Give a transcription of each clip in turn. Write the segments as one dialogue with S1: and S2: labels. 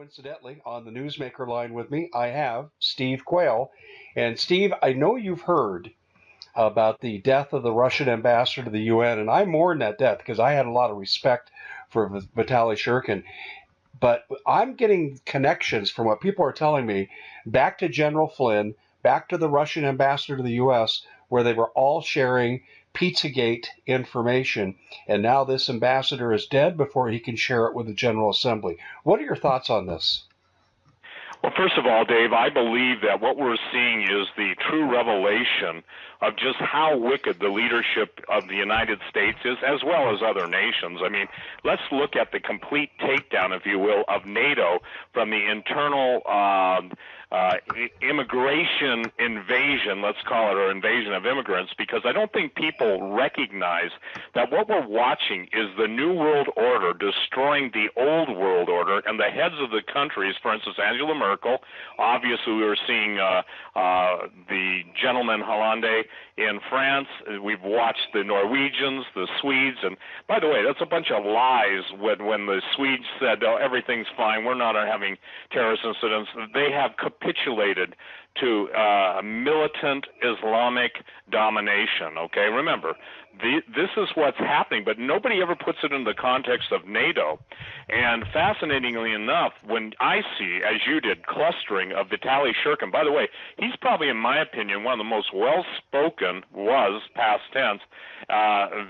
S1: coincidentally, on the newsmaker line with me, I have Steve Quayle. And Steve, I know you've heard about the death of the Russian ambassador to the UN, and I mourn that death because I had a lot of respect for Vitaly Shurkin. But I'm getting connections from what people are telling me back to General Flynn, back to the Russian ambassador to the U.S., where they were all sharing Pizzagate information. And now this ambassador is dead before he can share it with the General Assembly. What are your thoughts on this?
S2: Well, first of all, Dave, I believe that what we're seeing is the true revelation of just how wicked the leadership of the United States is, as well as other nations. I mean, let's look at the complete takedown, if you will, of NATO from the internal immigration invasion, let's call it, or invasion of immigrants, because I don't think people recognize that what we're watching is the New World Order destroying the Old World Order, and the heads of the countries, for instance, Angela Merkel, obviously we were seeing the gentleman Hollande in France. We've watched the Norwegians, the Swedes, and by the way, that's a bunch of lies when the Swedes said, oh, everything's fine, we're not having terrorist incidents. They have capitulated to militant Islamic domination, okay? Remember, this is what's happening, but nobody ever puts it in the context of NATO. And fascinatingly enough, when I see, as you did, clustering of Vitaly Shurkin, by the way, he's probably, in my opinion, one of the most well-spoken, past tense,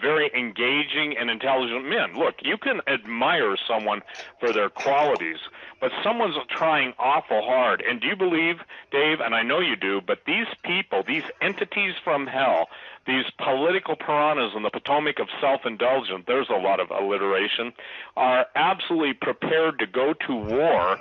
S2: very engaging and intelligent men. Look, you can admire someone for their qualities, but someone's trying awful hard. And do you believe, Dave, and I know you do, but these people, these entities from hell, these political piranhas in the Potomac of self-indulgence, there's a lot of alliteration, are absolutely prepared to go to war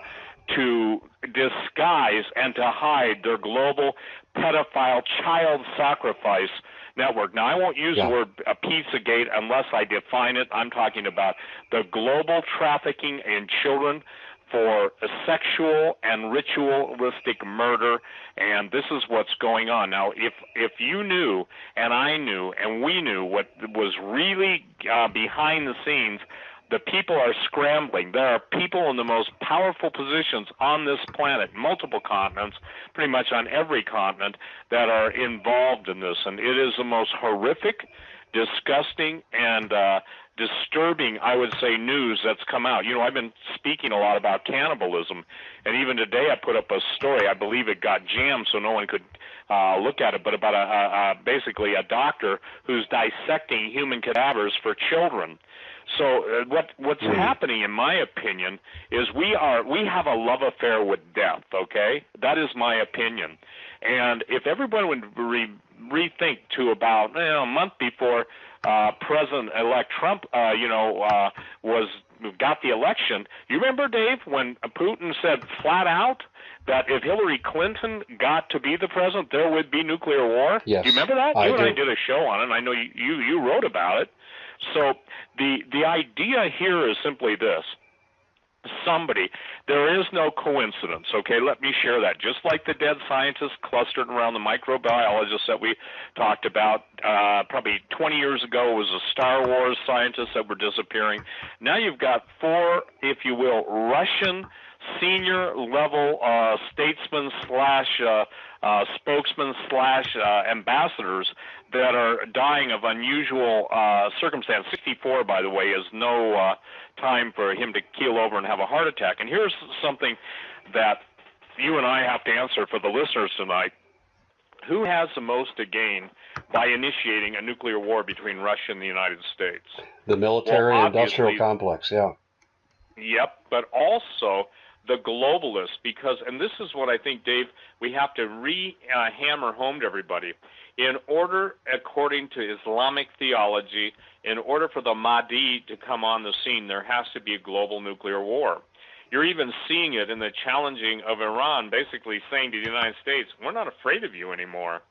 S2: to disguise and to hide their global pedophile child sacrifice network. Now, I won't use the word Pizzagate unless I define it. I'm talking about the global trafficking in children for a sexual and ritualistic murder, and this is what's going on. Now, if you knew, and I knew, and we knew what was really behind the scenes, the people are scrambling. There are people in the most powerful positions on this planet, multiple continents, pretty much on every continent, that are involved in this, and it is the most horrific, disgusting, and disturbing, I would say, news that's come out. You know, I've been speaking a lot about cannibalism, and even today I put up a story. I believe it got jammed so no one could look at it, but about basically a doctor who's dissecting human cadavers for children. So what's happening, in my opinion, is we have a love affair with death, okay? That is my opinion. And if everyone would rethink to about a month before President-elect Trump, got the election. You remember, Dave, when Putin said flat out that if Hillary Clinton got to be the president, there would be nuclear war?
S1: Yes,
S2: do you remember that?
S1: I
S2: You and
S1: do.
S2: I did a show on it, and I know you wrote about it. So the idea here is simply this. There is no coincidence, okay? Let me share that. Just like the dead scientists clustered around the microbiologists that we talked about probably 20 years ago was the Star Wars scientists that were disappearing. Now you've got four, if you will, Russian senior level statesmen slash spokesmen slash ambassadors that are dying of unusual circumstance. 64, by the way, is no time for him to keel over and have a heart attack. And here's something that you and I have to answer for the listeners tonight. Who has the most to gain by initiating a nuclear war between Russia and the United States?
S1: The military-industrial complex, yeah.
S2: Yep, but also the globalists, because, and this is what I think, Dave, we have to hammer home to everybody. In order, according to Islamic theology, in order for the Mahdi to come on the scene, there has to be a global nuclear war. You're even seeing it in the challenging of Iran, basically saying to the United States, we're not afraid of you anymore.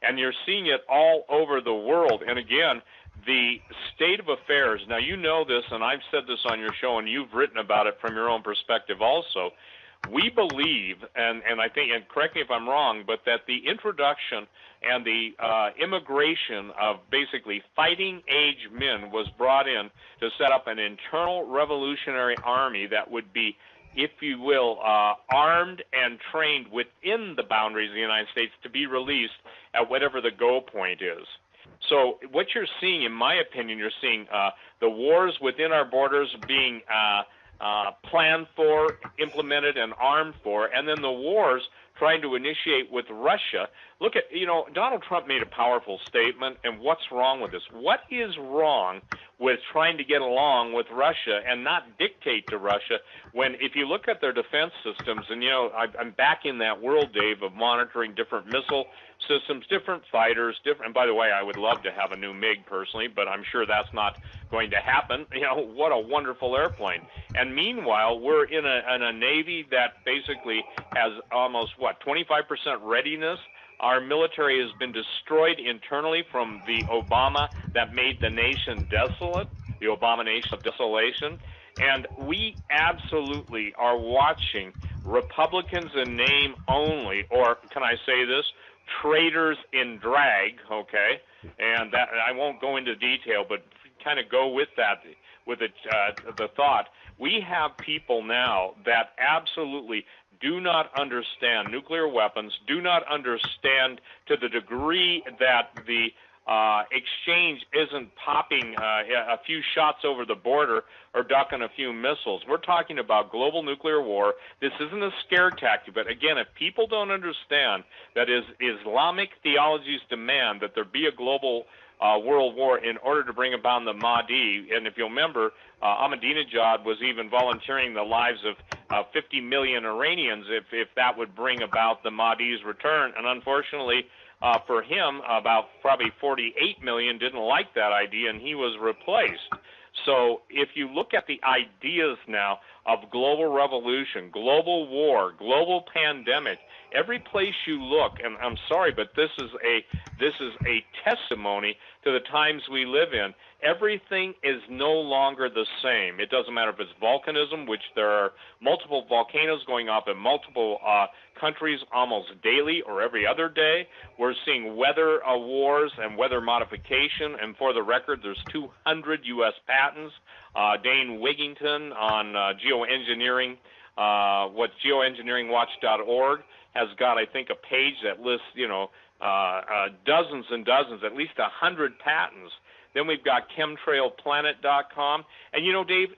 S2: And you're seeing it all over the world. And again, the state of affairs, now you know this, and I've said this on your show, and you've written about it from your own perspective also. We believe, and I think, and correct me if I'm wrong, but that the introduction and the immigration of basically fighting-age men was brought in to set up an internal revolutionary army that would be if you will, armed and trained within the boundaries of the United States to be released at whatever the go point is. So what you're seeing, in my opinion, you're seeing the wars within our borders being planned for, implemented, and armed for, and then the wars trying to initiate with Russia. Look at, Donald Trump made a powerful statement, and what's wrong with this? What is wrong with trying to get along with Russia and not dictate to Russia when, if you look at their defense systems, and, I'm back in that world, Dave, of monitoring different missile systems, different fighters, different, and by the way, I would love to have a new MiG personally, but I'm sure that's not going to happen. What a wonderful airplane. And meanwhile, we're in a Navy that basically has almost, 25% readiness. Our military has been destroyed internally from the Obama that made the nation desolate, the abomination of desolation. And we absolutely are watching Republicans in name only, or can I say this, traitors in drag, okay? And that, I won't go into detail, but kind of go with that, with the thought. We have people now that absolutely do not understand nuclear weapons, do not understand to the degree that the exchange isn't popping a few shots over the border or ducking a few missiles. We're talking about global nuclear war. This isn't a scare tactic, but again, if people don't understand that Islamic theologies demand that there be a global world war in order to bring about the Mahdi, and if you'll remember, Ahmadinejad was even volunteering the lives of 50 million Iranians if that would bring about the Mahdi's return, and unfortunately, for him, about probably 48 million didn't like that idea, and he was replaced. So if you look at the ideas now of global revolution, global war, global pandemic, every place you look, and I'm sorry, but this is a testimony to the times we live in. Everything is no longer the same. It doesn't matter if it's volcanism, which there are multiple volcanoes going up in multiple countries almost daily or every other day. We're seeing weather wars and weather modification, and for the record, there's 200 U.S. patents. Dane Wigington on geoengineering, what geoengineeringwatch.org has got, I think, a page that lists, dozens and dozens, at least 100 patents. Then we've got chemtrailplanet.com. And, Dave,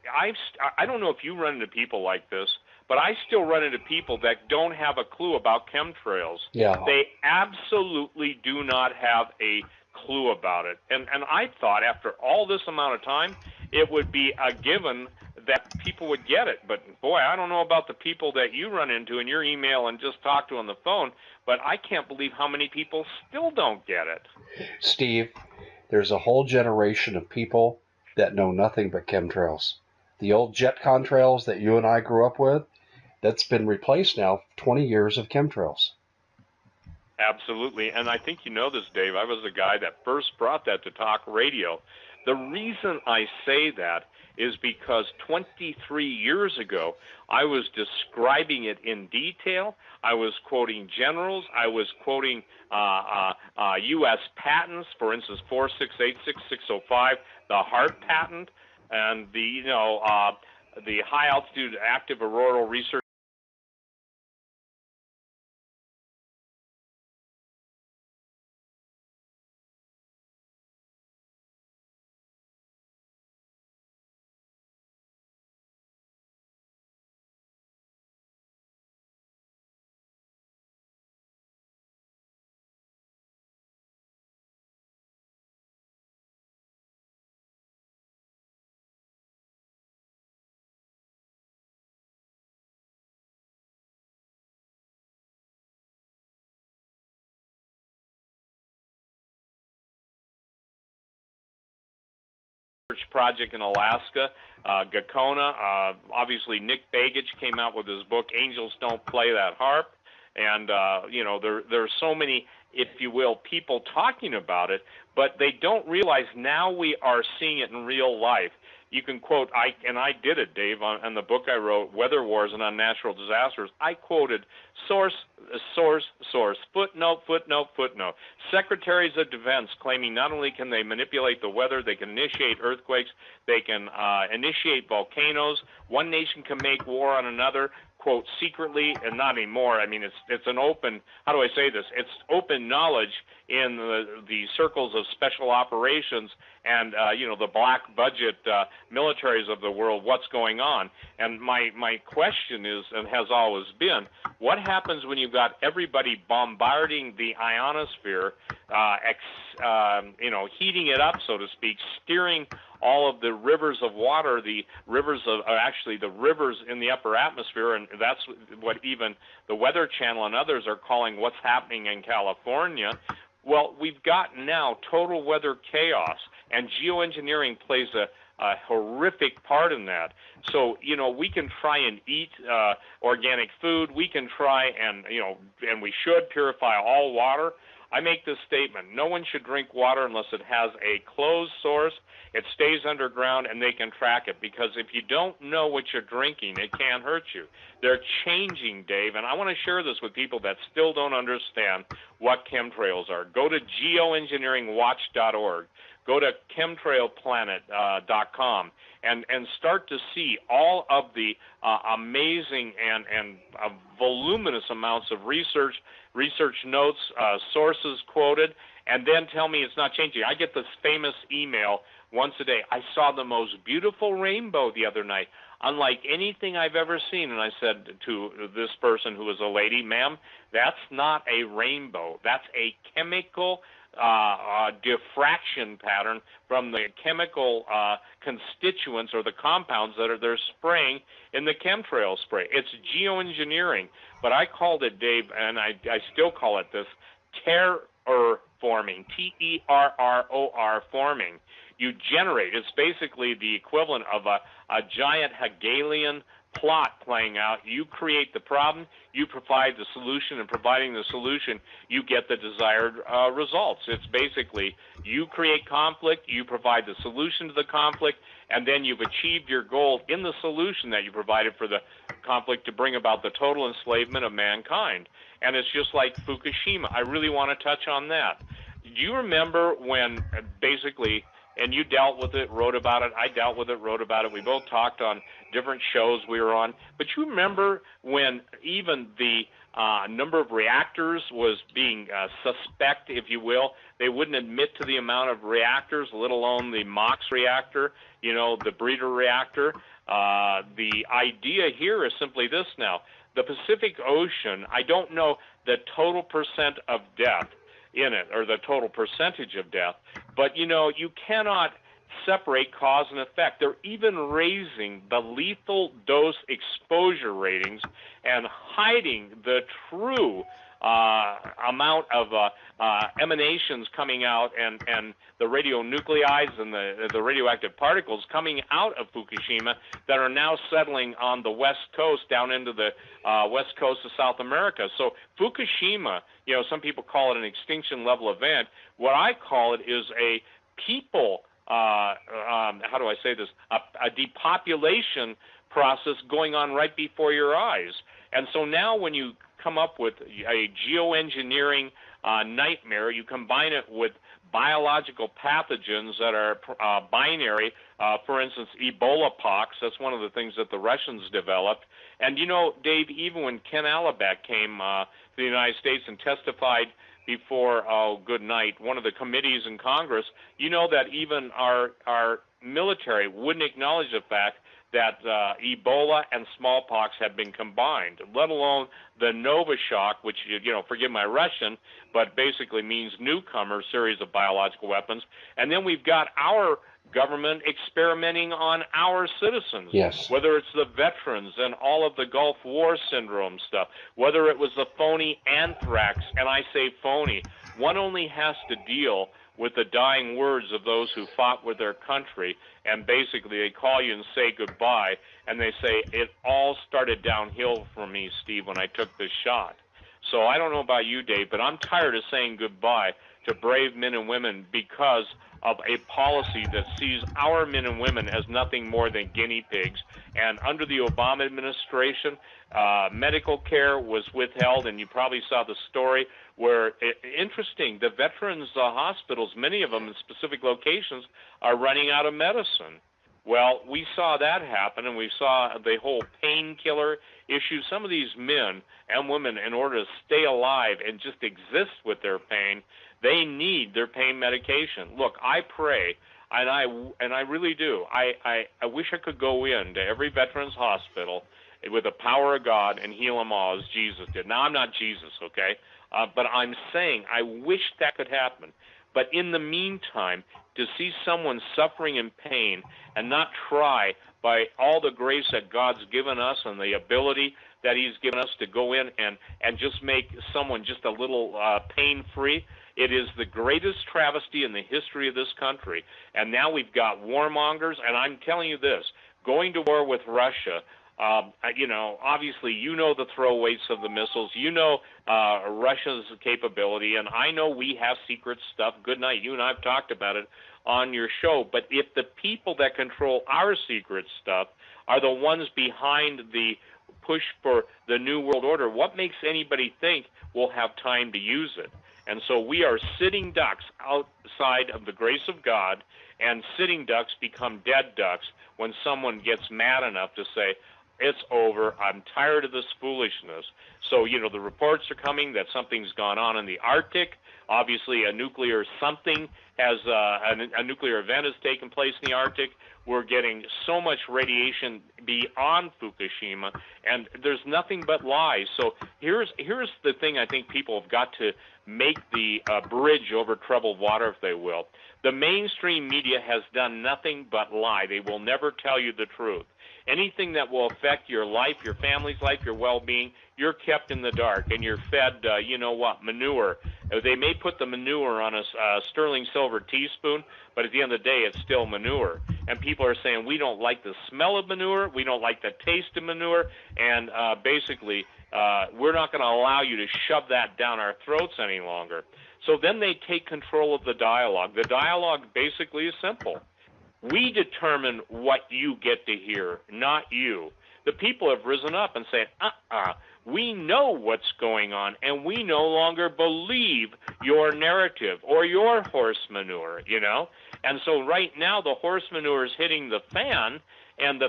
S2: I don't know if you run into people like this, but I still run into people that don't have a clue about chemtrails.
S1: Yeah.
S2: They absolutely do not have a clue about it. And I thought after all this amount of time, it would be a given that people would get it. But, boy, I don't know about the people that you run into in your email and just talk to on the phone, but I can't believe how many people still don't get it.
S1: Steve, there's a whole generation of people that know nothing but chemtrails. The old jet contrails that you and I grew up with, that's been replaced now, 20 years of chemtrails.
S2: Absolutely. And I think you know this, Dave. I was the guy that first brought that to talk radio. The reason I say that is because 23 years ago, I was describing it in detail. I was quoting generals. I was quoting U.S. patents, for instance, 4686605, the HART patent, and the high altitude active auroral research. Project in Alaska, Gakona. Obviously, Nick Bagich came out with his book, Angels Don't Play That Harp. And, there are so many, if you will, people talking about it, but they don't realize now we are seeing it in real life. you can quote, and I did it, Dave, on the book I wrote, Weather Wars and Unnatural Disasters. I quoted source, footnote, footnote, footnote. Secretaries of Defense claiming not only can they manipulate the weather, they can initiate earthquakes, they can initiate volcanoes. One nation can make war on another, quote, secretly, and not anymore. I mean, it's an open, how do I say this? It's open knowledge in the circles of special operations and, the black budget militaries of the world, what's going on. And my question is, and has always been, what happens when you've got everybody bombarding the ionosphere, heating it up, so to speak, steering all of the rivers of water, the rivers in the upper atmosphere, and that's what even the Weather Channel and others are calling what's happening in California. Well, we've got now total weather chaos, and geoengineering plays a horrific part in that. So, we can try and eat organic food. We can try and we should purify all water. I make this statement: no one should drink water unless it has a closed source, it stays underground, and they can track it. Because if you don't know what you're drinking, it can hurt you. They're changing, Dave, and I want to share this with people that still don't understand what chemtrails are. Go to geoengineeringwatch.org. Go to chemtrailplanet.com and start to see all of the amazing and voluminous amounts of research notes, sources quoted, and then tell me it's not changing. I get this famous email once a day. I saw the most beautiful rainbow the other night, unlike anything I've ever seen. And I said to this person, who was a lady, ma'am, that's not a rainbow. That's a chemical diffraction pattern from the chemical constituents or the compounds that they're spraying in the chemtrail spray. It's geoengineering, but I called it, Dave, and I still call it this, terror forming, Terror forming. You generate, it's basically the equivalent of a giant Hegelian plot playing out. You create the problem, you provide the solution, and providing the solution, you get the desired results. It's basically you create conflict, you provide the solution to the conflict, and then you've achieved your goal in the solution that you provided for the conflict to bring about the total enslavement of mankind. And it's just like Fukushima. I really want to touch on that. Do you remember when basically, and you dealt with it, wrote about it, I dealt with it, wrote about it, we both talked on different shows we were on, but you remember when even the number of reactors was being suspect, if you will. They wouldn't admit to the amount of reactors, let alone the MOX reactor, the breeder reactor. The idea here is simply this now. The Pacific Ocean, I don't know the total percent of death in it, or the total percentage of death, but you cannot separate cause and effect. They're even raising the lethal dose exposure ratings and hiding the true amount of emanations coming out and the radionuclides and the radioactive particles coming out of Fukushima that are now settling on the west coast down into the west coast of South America. So Fukushima, some people call it an extinction level event. What I call it is a people, how do I say this, a depopulation process going on right before your eyes. And so now when you come up with a geoengineering nightmare, you combine it with biological pathogens that are binary, for instance, Ebola pox. That's one of the things that the Russians developed. And, Dave, even when Ken Alabek came to the United States and testified before, one of the committees in Congress, that even our military wouldn't acknowledge the fact that Ebola and smallpox had been combined, let alone the Novichok, which, forgive my Russian, but basically means newcomer series of biological weapons. And then we've got our government experimenting on our citizens,
S1: yes,
S2: whether it's the veterans and all of the Gulf War syndrome stuff, whether it was the phony anthrax, and I say phony. One only has to deal with the dying words of those who fought with their country, and basically they call you and say goodbye, and they say, it all started downhill for me, Steve, when I took this shot. So I don't know about you, Dave, but I'm tired of saying goodbye to brave men and women because of a policy that sees our men and women as nothing more than guinea pigs. And under the Obama administration, medical care was withheld, and you probably saw the story where, interesting, the veterans hospitals, many of them in specific locations, are running out of medicine. Well, we saw that happen, and we saw the whole painkiller issue. Some of these men and women, in order to stay alive and just exist with their pain, they need their pain medication. Look, I pray, and I really do. I wish I could go into every veterans hospital with the power of God and heal them all as Jesus did. Now, I'm not Jesus, okay? But I'm saying I wish that could happen. But in the meantime, to see someone suffering in pain and not try, by all the grace that God's given us and the ability that He's given us, to go in and just make someone just a little pain-free, it is the greatest travesty in the history of this country. And now we've got warmongers, and I'm telling you this, going to war with Russia, obviously, the throw weights of the missiles. Russia's capability, and I know we have secret stuff. Good night. You and I have talked about it on your show. But if the people that control our secret stuff are the ones behind the push for the New World Order, what makes anybody think we'll have time to use it? And so we are sitting ducks outside of the grace of God, and sitting ducks become dead ducks when someone gets mad enough to say, it's over, I'm tired of this foolishness. So, the reports are coming that something's gone on in the Arctic. Obviously, a nuclear event has taken place in the Arctic. We're getting so much radiation beyond Fukushima, and there's nothing but lies. So here's the thing I think people have got to make the bridge over troubled water, if they will. The mainstream media has done nothing but lie. They will never tell you the truth. Anything that will affect your life, your family's life, your well-being, you're kept in the dark, and you're fed, manure. They may put the manure on a sterling silver teaspoon, but at the end of the day, it's still manure. And people are saying, we don't like the smell of manure, we don't like the taste of manure, and basically, we're not going to allow you to shove that down our throats any longer. So then they take control of the dialogue. The dialogue basically is simple. We determine what you get to hear, not you. The people have risen up and said, we know what's going on, and we no longer believe your narrative or your horse manure, And so right now the horse manure is hitting the fan, and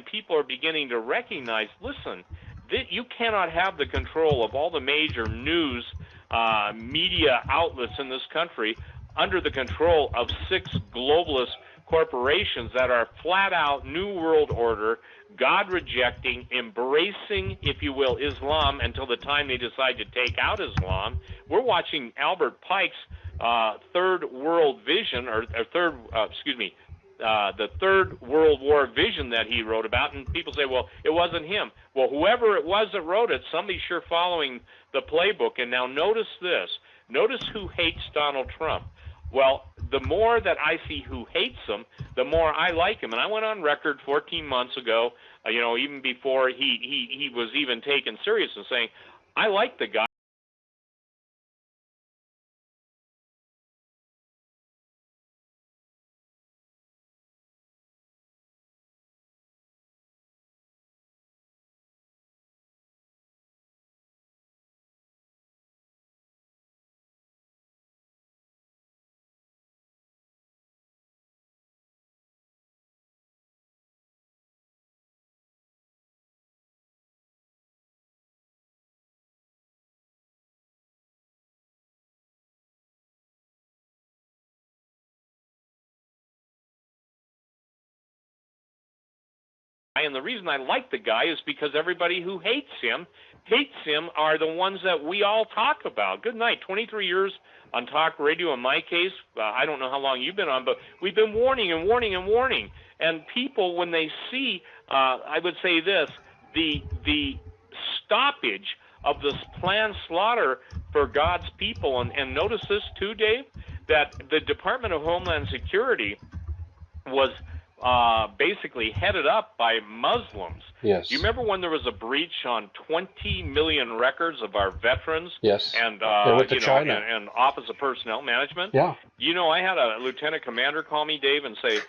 S2: people are beginning to recognize, listen, you cannot have the control of all the major news media outlets in this country under the control of 6 globalist corporations that are flat out New World Order, God-rejecting, embracing, if you will, Islam until the time they decide to take out Islam. We're watching Albert Pike's Third World Vision, the Third World War vision that he wrote about, and people say, well, it wasn't him. Well, whoever it was that wrote it, somebody's sure following the playbook. And now notice this. Notice who hates Donald Trump. Well, the more that I see who hates him, the more I like him. And I went on record 14 months ago, even before he was even taken serious, and saying, I like the guy. And the reason I like the guy is because everybody who hates him are the ones that we all talk about. Good night. 23 years on talk radio in my case. I don't know how long you've been on, but we've been warning and warning and warning. And people, when they see, I would say this, the stoppage of this planned slaughter for God's people, and notice this too, Dave, that the Department of Homeland Security was basically headed up by Muslims.
S1: Yes.
S2: Do you remember when there was a breach on 20 million records of our veterans?
S1: Yes.
S2: And
S1: They went to
S2: you know,
S1: China.
S2: and Office of Personnel Management.
S1: Yeah.
S2: You know, I had a lieutenant commander call me, Dave, and say,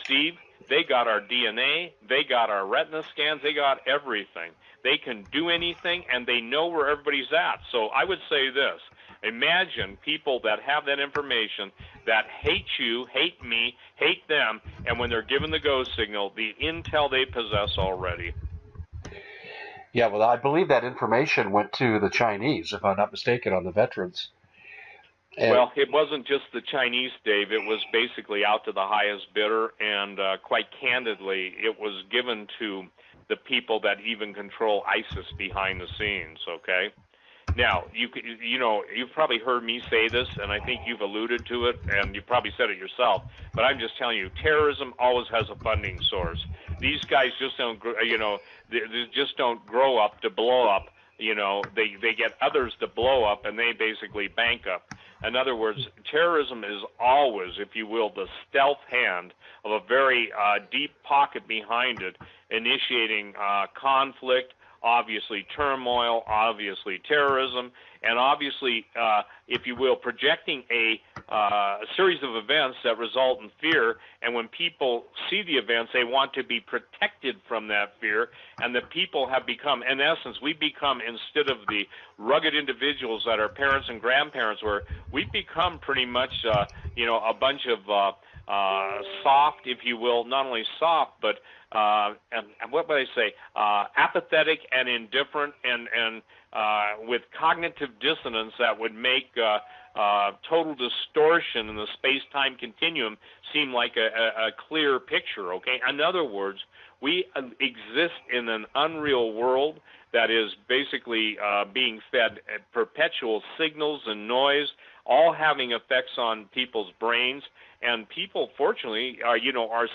S2: Steve, they got our DNA, they got our retina scans, they got everything. They can do anything, and they know where everybody's at. So I would say this. Imagine people that have that information that hate you, hate me, hate them, and when they're given the go signal, the intel they possess already.
S1: Yeah, well, I believe that information went to the Chinese, if I'm not mistaken, on the veterans. And
S2: well, it wasn't just the Chinese, Dave. It was basically out to the highest bidder, and quite candidly, it was given to the people that even control ISIS behind the scenes, okay? Now, you know, you've probably heard me say this, and I think you've alluded to it, and you probably said it yourself, but I'm just telling you, terrorism always has a funding source. These guys just don't, you know, they just don't grow up to blow up. You know, they get others to blow up, and they basically bank up. In other words, terrorism is always, if you will, the stealth hand of a very deep pocket behind it, initiating conflict, obviously turmoil, obviously terrorism, and obviously, if you will, projecting a series of events that result in fear. And when people see the events, they want to be protected from that fear. And the people have become, in essence, we've become, instead of the rugged individuals that our parents and grandparents were, we've become pretty much, you know, a bunch of soft, if you will, not only soft, but and what would I say, apathetic and indifferent, and with cognitive dissonance that would make total distortion in the space-time continuum seem like a clear picture, okay? In other words, we exist in an unreal world that is basically being fed perpetual signals and noise, all having effects on people's brains. And people, fortunately,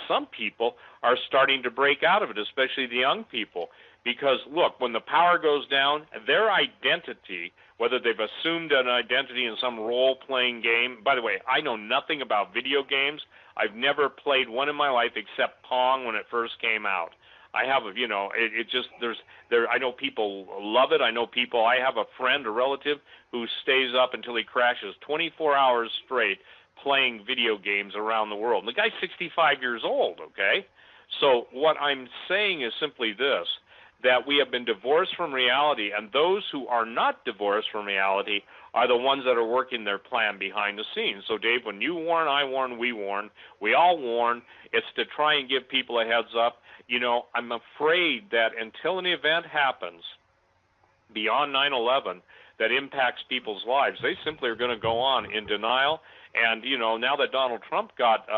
S2: some people are starting to break out of it, especially the young people. Because, look, when the power goes down, their identity, whether they've assumed an identity in some role-playing game. By the way, I know nothing about video games. I've never played one in my life except Pong when it first came out. I have, you know, I know people love it. I know people, I have a friend, a relative, who stays up until he crashes 24 hours straight playing video games around the world. And the guy's 65 years old, okay? So what I'm saying is simply this, that we have been divorced from reality, and those who are not divorced from reality are the ones that are working their plan behind the scenes. So, Dave, when you warn, I warn, we all warn. It's to try and give people a heads up. You know, I'm afraid that until an event happens beyond 9/11 that impacts people's lives, they simply are going to go on in denial. And, you know, now that Donald Trump got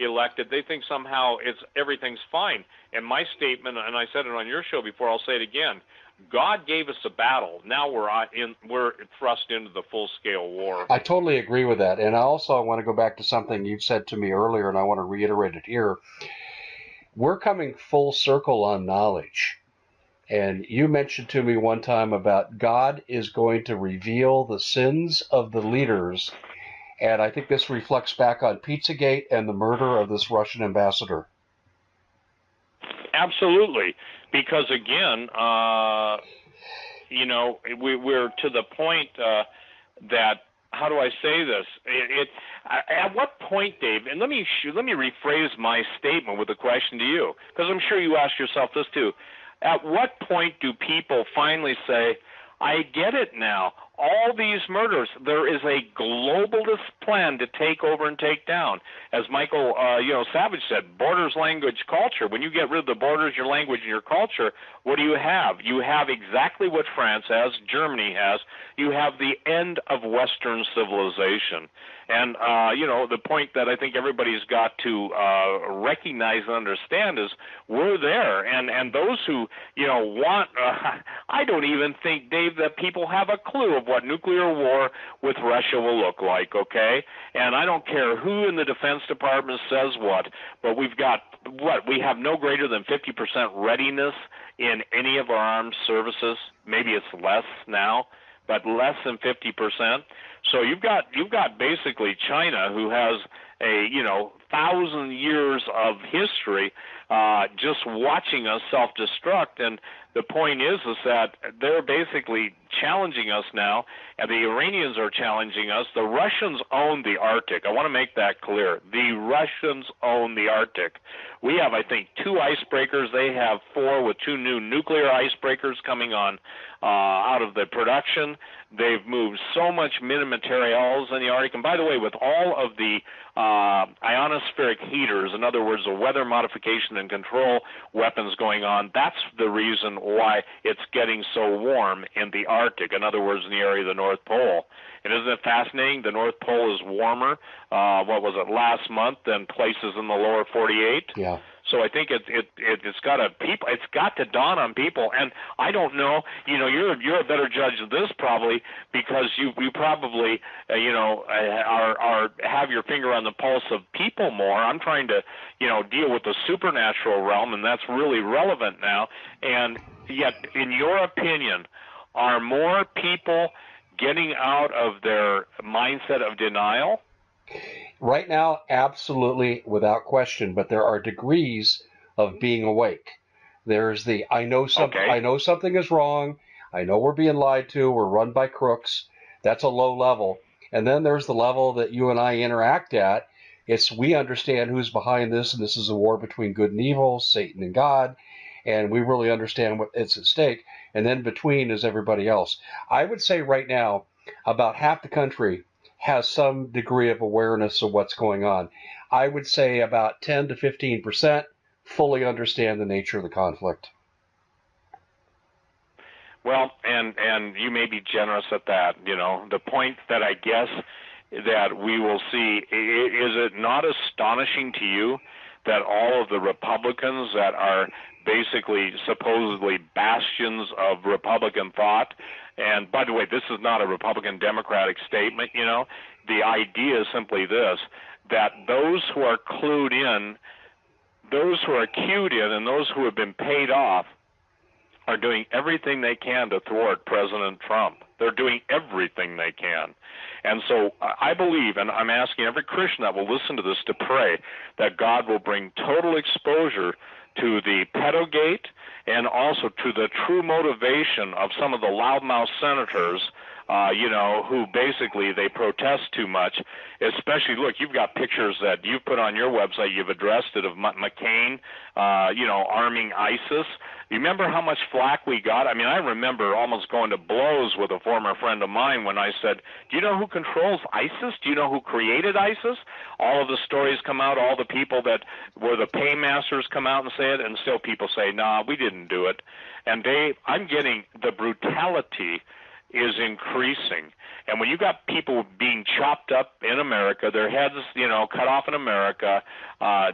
S2: elected, they think somehow everything's fine. And my statement, and I said it on your show before, I'll say it again, God gave us a battle. Now we're thrust into the full-scale war.
S1: I totally agree with that. And I want to go back to something you said to me earlier, and I want to reiterate it here. We're coming full circle on knowledge. And you mentioned to me one time about God is going to reveal the sins of the leaders. And I think this reflects back on Pizzagate and the murder of this Russian ambassador.
S2: Absolutely. Because, again, you know, we're to the point that, how do I say this? At what point, Dave, and let me rephrase my statement with a question to you, because I'm sure you ask yourself this too. At what point do people finally say, I get it now. All these murders, there is a globalist plan to take over and take down. As Michael, Savage said, borders, language, culture. When you get rid of the borders, your language, and your culture, what do you have? You have exactly what France has, Germany has. You have the end of Western civilization. And, the point that I think everybody's got to recognize and understand is we're there. And those who, want, I don't even think, Dave, that people have a clue of what nuclear war with Russia will look like, okay? And I don't care who in the Defense Department says what, but we've got, we have no greater than 50% readiness in any of our armed services. Maybe it's less now, but less than 50%. So you've got basically China, who has a 1,000 years of history just watching us self-destruct. And the point is that they're basically challenging us now, and the Iranians are challenging us. The Russians own the Arctic. I want to make that clear. The Russians own the Arctic. We have, I think, 2 icebreakers. They have 4, with 2 new nuclear icebreakers coming on out of the production. They've moved so much materials in the Arctic. And by the way, with all of the ionospheric heaters, in other words, the weather modification and control weapons going on, that's the reason why it's getting so warm in the Arctic, in other words, in the area of the North Pole. And isn't it fascinating? The North Pole is warmer, last month than places in the lower 48?
S1: Yeah.
S2: So I think it's got to dawn on people, and I don't know. You're a better judge of this probably, because you probably are have your finger on the pulse of people more. I'm trying to deal with the supernatural realm, and that's really relevant now. And yet, in your opinion, are more people getting out of their mindset of denial?
S1: Right now, absolutely, without question. But there are degrees of being awake. There's the I know something.
S2: Okay.
S1: I know something is wrong. I know we're being lied to. We're run by crooks. That's a low level. And then there's the level that you and I interact at. It's we understand who's behind this, and this is a war between good and evil, Satan and God, and we really understand what it's at stake. And then between is everybody else. I would say right now, about half the country has some degree of awareness of what's going on. I would say about 10 to 15% fully understand the nature of the conflict.
S2: Well, and you may be generous at that. The point that I guess that we will see, is it not astonishing to you that all of the Republicans that are basically supposedly bastions of Republican thought, and by the way, this is not a Republican Democratic statement, the idea is simply this, that those who are clued in, those who are cued in, and those who have been paid off are doing everything they can to thwart President Trump. They're doing everything they can. And so I believe, and I'm asking every Christian that will listen to this to pray, that God will bring total exposure to the pedogate and also to the true motivation of some of the loudmouth senators, who basically they protest too much. Especially, look, you've got pictures that you've put on your website, you've addressed it, of McCain, arming ISIS. You remember how much flack we got? I mean, I remember almost going to blows with a former friend of mine when I said, do you know who controls ISIS? Do you know who created ISIS? All of the stories come out, all the people that were the paymasters come out and say it, and still people say, nah, we didn't do it. And Dave, I'm getting the brutality is increasing. And when you got people being chopped up in America, their heads, cut off in America,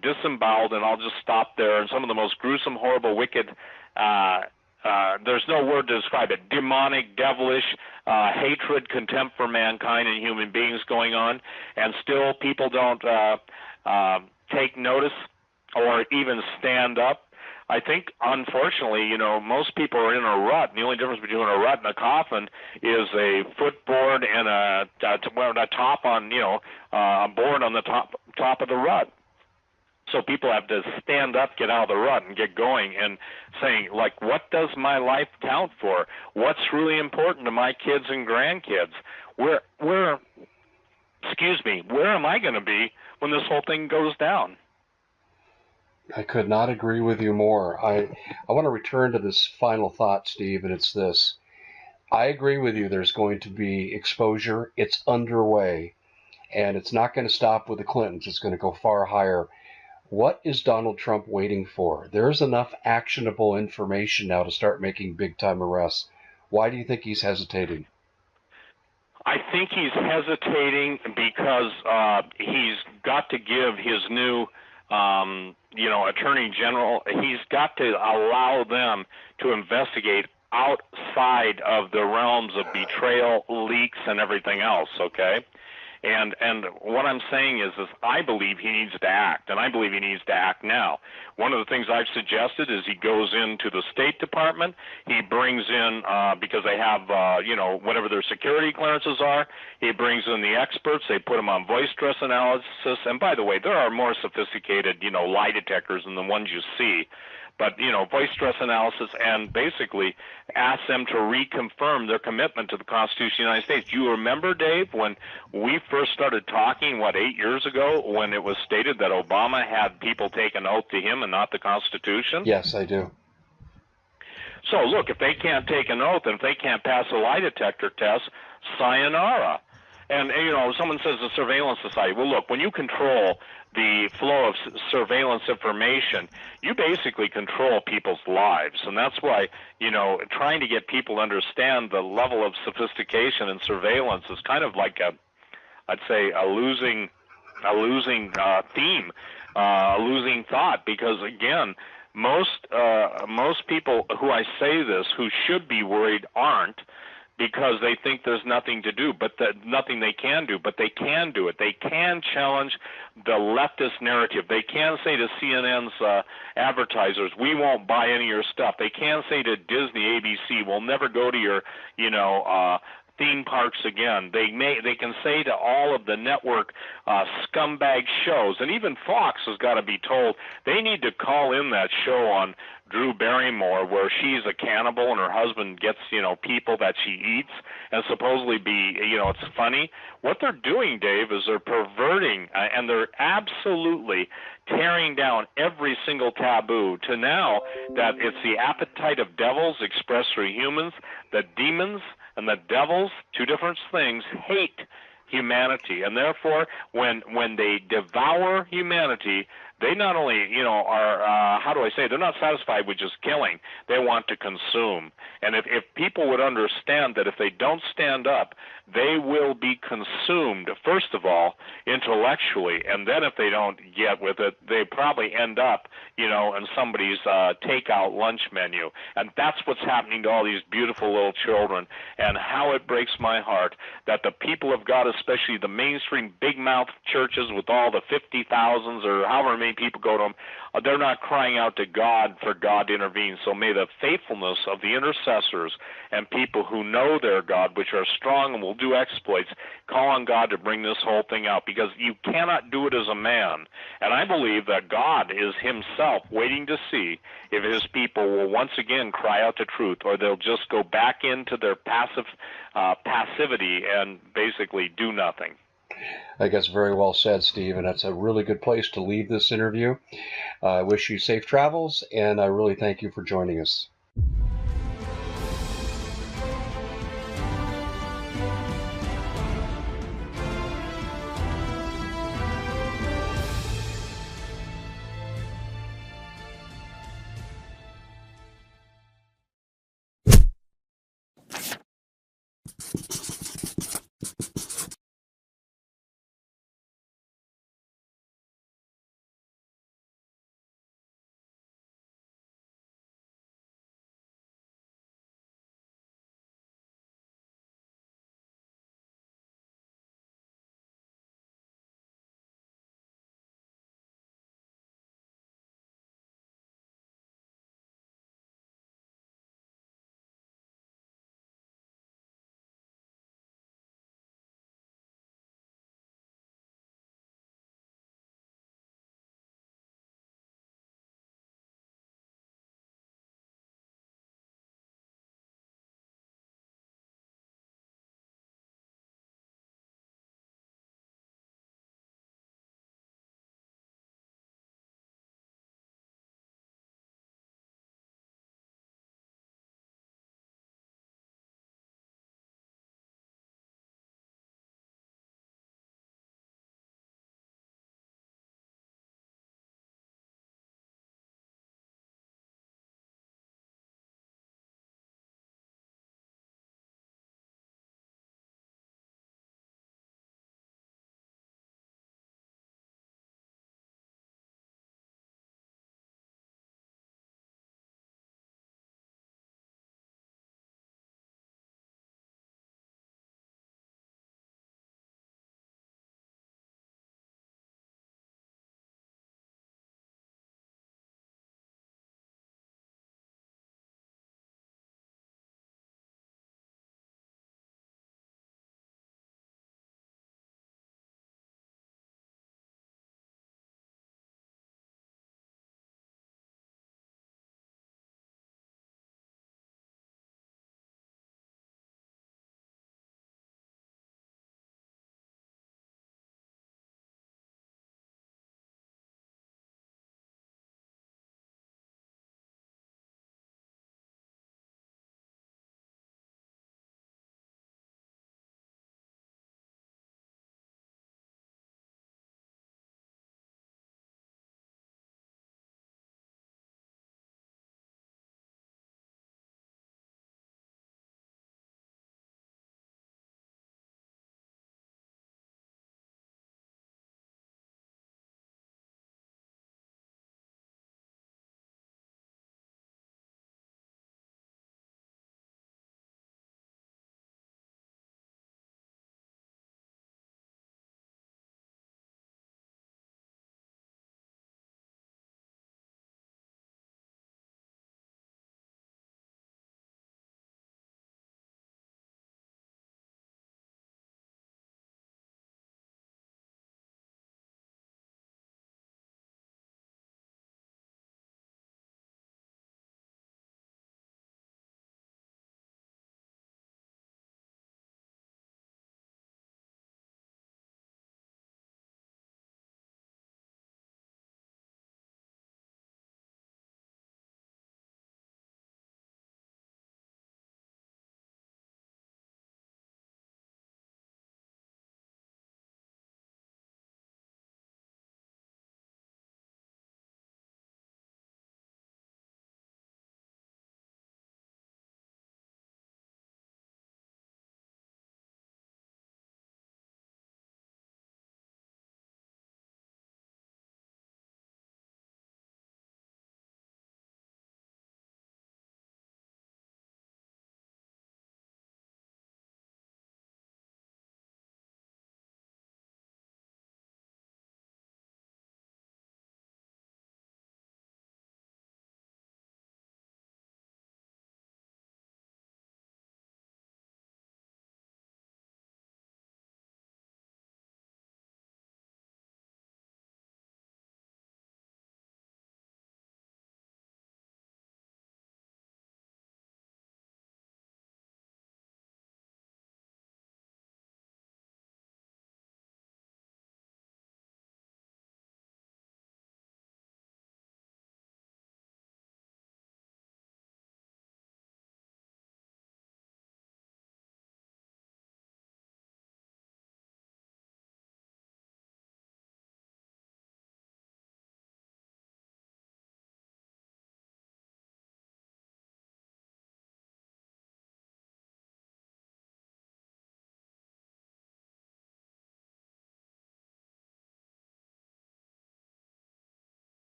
S2: disemboweled, and I'll just stop there, and some of the most gruesome, horrible, wicked, there's no word to describe it, demonic, devilish, hatred, contempt for mankind and human beings going on, and still people don't take notice or even stand up. I think, unfortunately, most people are in a rut. And the only difference between a rut and a coffin is a footboard and a top on, a board on the top of the rut. So people have to stand up, get out of the rut, and get going and saying, like, what does my life count for? What's really important to my kids and grandkids? Where am I going to be when this whole thing goes down?
S1: I could not agree with you more. I want to return to this final thought, Steve, and it's this. I agree with you. There's going to be exposure. It's underway, and it's not going to stop with the Clintons. It's going to go far higher. What is Donald Trump waiting for? There's enough actionable information now to start making big-time arrests. Why do you think he's hesitating?
S2: I think he's hesitating because he's got to give his new Attorney General, he's got to allow them to investigate outside of the realms of betrayal, leaks, and everything else, okay? And what I'm saying is I believe he needs to act, and I believe he needs to act now. One of the things I've suggested is he goes into the State Department. He brings in, because they have, whatever their security clearances are, he brings in the experts. They put them on voice stress analysis. And by the way, there are more sophisticated, lie detectors than the ones you see. But, voice stress analysis, and basically ask them to reconfirm their commitment to the Constitution of the United States. Do you remember, Dave, when we first started talking, 8 years ago, when it was stated that Obama had people take an oath to him and not the Constitution?
S1: Yes, I do.
S2: So, look, if they can't take an oath and if they can't pass a lie detector test, sayonara. And, someone says the surveillance society. Well, look, when you control the flow of surveillance information, you basically control people's lives. And that's why, trying to get people to understand the level of sophistication and surveillance is kind of like I'd say a losing theme, a losing thought, because, again, most people who I say this, who should be worried, aren't, because they think there's nothing to do, nothing they can do, but they can do it. They can challenge the leftist narrative. They can say to CNN's advertisers, we won't buy any of your stuff. They can say to Disney, ABC, we'll never go to your, theme parks again. They can say to all of the network scumbag shows, and even Fox has got to be told they need to call in that show on Drew Barrymore where she's a cannibal and her husband gets, people that she eats, and supposedly be, it's funny. What they're doing, Dave, is they're perverting and they're absolutely tearing down every single taboo to now that it's the appetite of devils expressed through humans, that demons and the devils, two different things, hate humanity. And therefore, when they devour humanity, they not only, they're not satisfied with just killing. They want to consume. And if people would understand that if they don't stand up, they will be consumed, first of all, intellectually, and then if they don't get with it, they probably end up, in somebody's takeout lunch menu. And that's what's happening to all these beautiful little children, and how it breaks my heart that the people of God, especially the mainstream big-mouth churches with all the 50,000s or however many people go to them, they're not crying out to God for God to intervene. So may the faithfulness of the intercessors and people who know their God, which are strong and will do exploits, call on God to bring this whole thing out, because you cannot do it as a man. And I believe that God is himself waiting to see if his people will once again cry out to truth, or they'll just go back into their passivity and basically do nothing.
S1: I guess very well said, Steve, and that's a really good place to leave this interview. I wish you safe travels, and I really thank you for joining us.